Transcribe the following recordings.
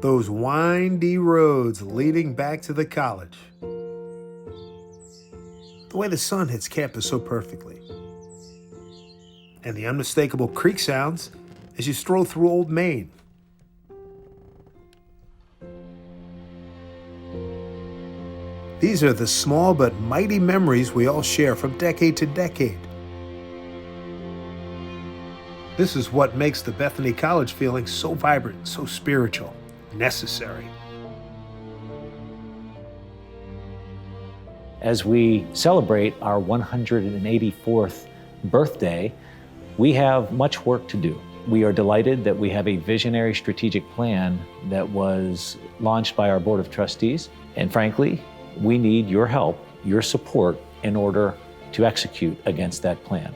Those windy roads leading back to the college. The way the sun hits campus so perfectly. And the unmistakable creek sounds as you stroll through Old Main. These are the small but mighty memories we all share from decade to decade. This is what makes the Bethany College feeling so vibrant, so spiritual, necessary. As we celebrate our 184th birthday, we have much work to do. We are delighted that we have a visionary strategic plan that was launched by our Board of Trustees. And frankly, we need your help, your support in order to execute against that plan.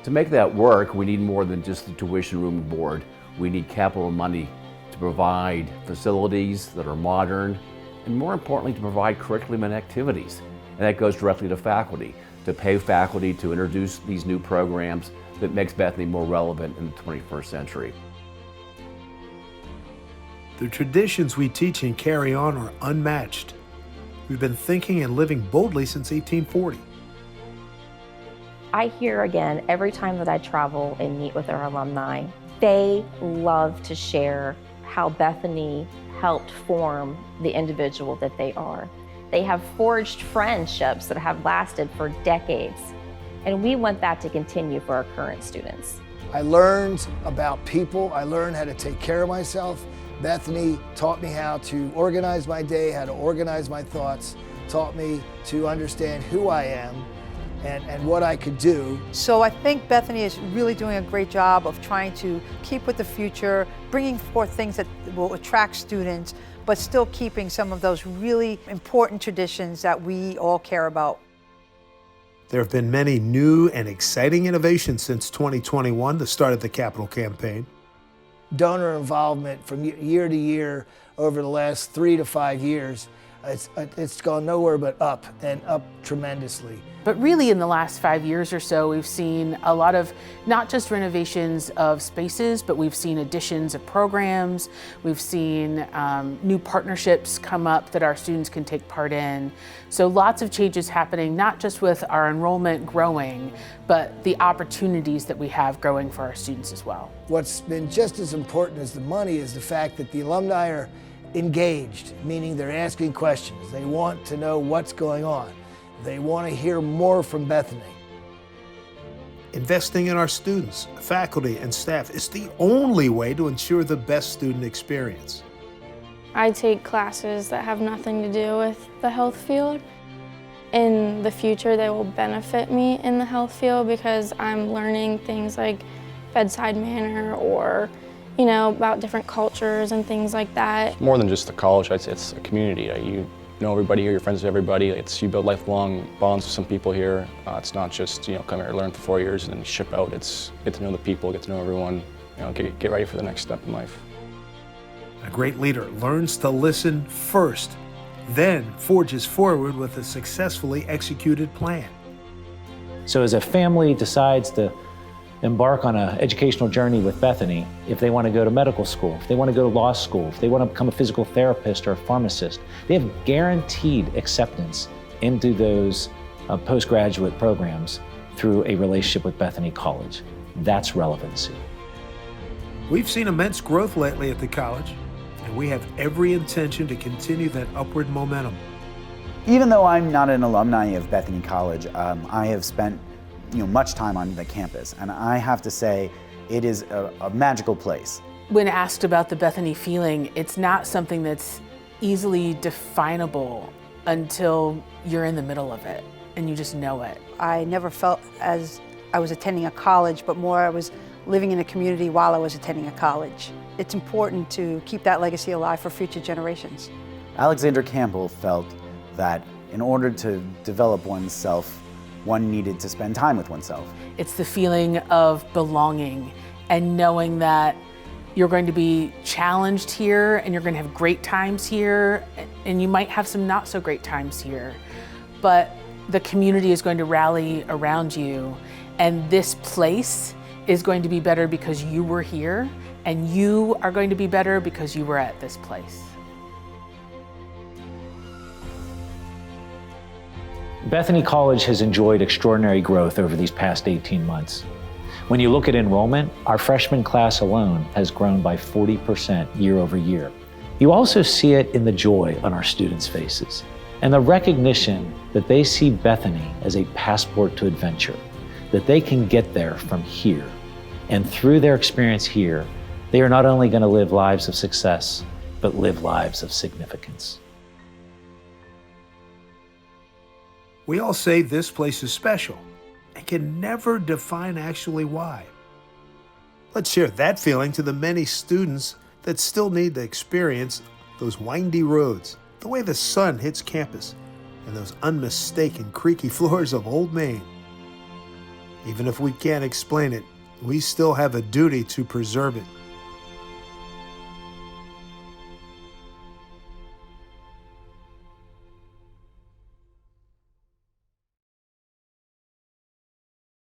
To make that work, we need more than just the tuition room and board. We need capital money to provide facilities that are modern, and more importantly, to provide curriculum and activities. And that goes directly to faculty, to pay faculty to introduce these new programs that makes Bethany more relevant in the 21st century. The traditions we teach and carry on are unmatched. We've been thinking and living boldly since 1840. I hear again every time that I travel and meet with our alumni, they love to share how Bethany helped form the individual that they are. They have forged friendships that have lasted for decades, and we want that to continue for our current students. I learned about people. I learned how to take care of myself. Bethany taught me how to organize my day, how to organize my thoughts, taught me to understand who I am and what I could do. So I think Bethany is really doing a great job of trying to keep with the future, bringing forth things that will attract students, but still keeping some of those really important traditions that we all care about. There have been many new and exciting innovations since 2021, the start of the capital campaign. Donor involvement from year to year over the last 3 to 5 years, it's gone nowhere but up, and up tremendously. But really in the last 5 years or so, we've seen a lot of not just renovations of spaces, but we've seen additions of programs. We've seen new partnerships come up that our students can take part in. So lots of changes happening, not just with our enrollment growing, but the opportunities that we have growing for our students as well. What's been just as important as the money is the fact that the alumni are engaged, meaning they're asking questions. They want to know what's going on. They want to hear more from Bethany. Investing in our students, faculty, and staff is the only way to ensure the best student experience. I take classes that have nothing to do with the health field. In the future, they will benefit me in the health field because I'm learning things like bedside manner or, you know, about different cultures and things like that. More than just the college, it's a community. You know everybody here, you're friends with everybody. You build lifelong bonds with some people here. It's not just, come here, learn for 4 years and then ship out. It's get to know the people, get to know everyone, get ready for the next step in life. A great leader learns to listen first, then forges forward with a successfully executed plan. So as a family decides to embark on an educational journey with Bethany, if they want to go to medical school, if they want to go to law school, if they want to become a physical therapist or a pharmacist, they have guaranteed acceptance into those postgraduate programs through a relationship with Bethany College. That's relevancy. We've seen immense growth lately at the college, and we have every intention to continue that upward momentum. Even though I'm not an alumni of Bethany College, I have spent much time on the campus, and I have to say it is a magical place. When asked about the Bethany feeling, it's not something that's easily definable until you're in the middle of it and you just know it. I never felt as I was attending a college, but more I was living in a community while I was attending a college. It's important to keep that legacy alive for future generations. Alexander Campbell felt that in order to develop oneself, one needed to spend time with oneself. It's the feeling of belonging and knowing that you're going to be challenged here and you're going to have great times here, and you might have some not so great times here, but the community is going to rally around you, and this place is going to be better because you were here and you are going to be better because you were at this place. Bethany College has enjoyed extraordinary growth over these past 18 months. When you look at enrollment, our freshman class alone has grown by 40% year over year. You also see it in the joy on our students' faces and the recognition that they see Bethany as a passport to adventure, that they can get there from here. And through their experience here, they are not only going to live lives of success, but live lives of significance. We all say this place is special and can never define actually why. Let's share that feeling to the many students that still need to experience those windy roads, the way the sun hits campus, and those unmistaken creaky floors of Old Main. Even if we can't explain it, we still have a duty to preserve it.